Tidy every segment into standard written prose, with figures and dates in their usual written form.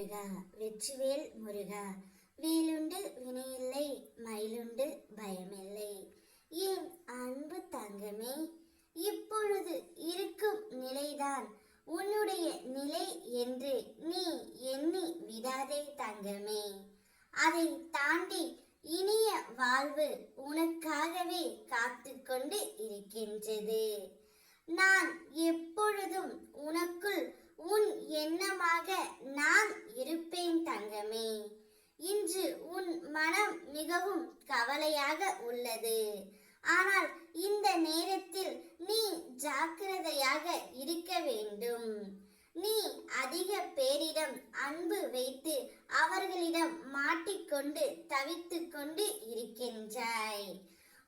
முருகா, வெற்றிவேல் முருகா. வேலுண்டு வினையில்லை, மயிலுண்டு பயமில்லை. என் அன்பு தங்கமே, இப்பொழுது இருக்கும் நிலைதான் உன்னுடைய நிலை என்று நீ எண்ணி விடாதே தங்கமே. அதை தாண்டி இனிய வாழ்வு உனக்காகவே காத்து கொண்டு இருக்கின்றது. நான் எப்பொழுதும் உனக்குள் உன் எண்ணமாக நான் இருப்பேன் தங்கமே. இன்று உன் மனம் மிகவும் கவலையாக உள்ளது. ஆனால் இந்த நேரத்தில் நீ ஜாக்கிரதையாக இருக்க வேண்டும். நீ அதிக பேரிடம் அன்பு வைத்து அவர்களிடம் மாட்டிக்கொண்டு தவித்துக் கொண்டு இருக்கின்றாய்.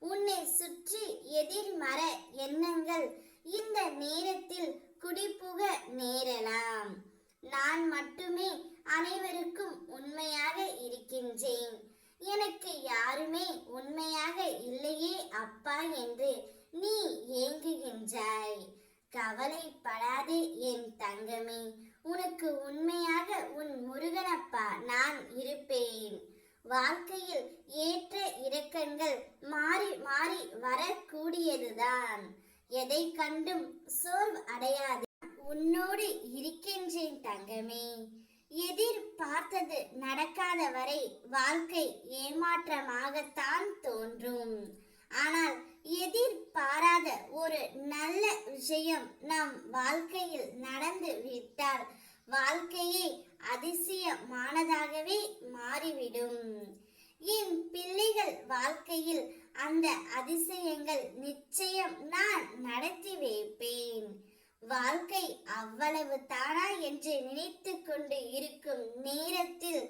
உன்னை சுற்றி எதிர்மற எண்ணங்கள் இந்த நேரத்தில் குடிபுக நேரலாம். நான் மட்டுமே அனைவருக்கும் உண்மையாக இருக்கின்றேன், எனக்கு யாருமே உண்மையாக இல்லையே அப்பா என்று நீ ஏங்குகின்றாய். கவலைப்படாதே என் தங்கமே, உனக்கு உண்மையாக உன் முருகனப்பா நான் இருப்பேன். வாழ்க்கையில் ஏற்ற இறக்கங்கள் மாறி மாறி வரக்கூடியதுதான். எதை கண்டும் சோர்வு அடையாதே, உன்னோடு இருக்கின்றேன் தங்கமே. எதிர்பார்த்தது நடக்காத வரை வாழ்க்கை ஏமாற்றமாகத்தான் தோன்றும். ஆனால் எதிர்பாராத ஒரு நல்ல விஷயம் நம் வாழ்க்கையில் நடந்து விட்டால் வாழ்க்கையே அதிசயமானதாகவே மாறிவிடும். என் பிள்ளைகள் வாழ்க்கையில் அந்த அதிசயங்கள் நிச்சயம் நான் நடத்தி வைப்பேன். வாழ்க்கை அவ்வளவு தானா என்று நினைத்து கொண்டு இருக்கும் நேரத்தில்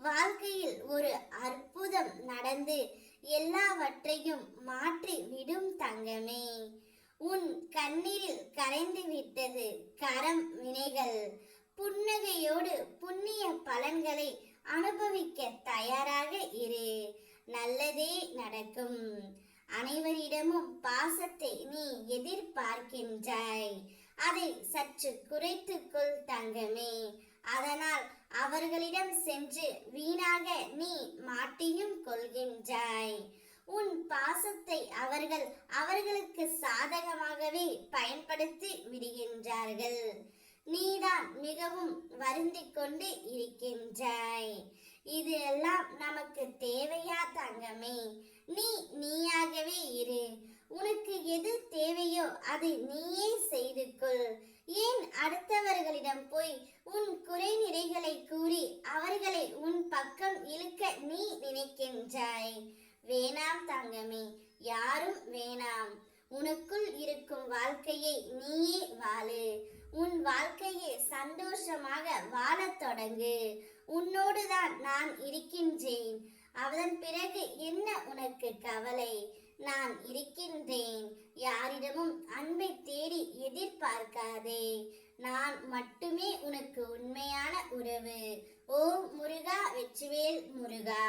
வாழ்க்கையில் ஒரு அற்புதம் நடந்து எல்லாவற்றையும் மாற்றி விடும் தங்கமே. உன் கண்ணீரில் கரைந்து விட்டது கரம் வினைகள். புன்னகையோடு புண்ணிய பலன்களை அனுபவிக்க தயாராக இரு. நல்லதே நடக்கும். அனைவரிடமும் பாசத்தை நீ எதிர்பார்க்கின்றாய், அதை சற்று குறைத்துக்கொள் தங்கமே. அதனால் அவர்களிடம் சென்று வீணாக நீ மாட்டியும் கொள்கின்றாய். உன் பாசத்தை அவர்கள் அவர்களுக்கு சாதகமாகவே பயன்படுத்தி விடுகின்றார்கள். நீதான் மிகவும் வருந்திக் கொண்டு இருக்கின்றாய். இது எல்லாம் நமக்கு தேவையா தங்கமே? நீ நீயாகவே இரு. உனக்கு எது தேவையோ அதை நீயே செய்து கொள். ஏன் அடுத்தவர்களிடம் போய் உன் குறை நிறைகளை கூறி அவர்களை உன் பக்கம் இழுக்க நீ நினைக்கின்றாய்? வேணாம் தங்கமே, யாரும் வேணாம். உனக்குள் இருக்கும் வாழ்க்கையை நீயே வாழு. உன் வாழ்க்கையை சந்தோஷமாக வாழத் தொடங்கு. உன்னோடுதான் நான் இருக்கின்றேன். அதன் பிறகு என்ன உனக்கு கவலை? நான் இருக்கின்றேன். யாரிடமும் அன்பை தேடி எதிர்பார்க்காதே. நான் மட்டுமே உனக்கு உண்மையான உறவு. ஓம் முருகா, வெற்றிவேல் முருகா.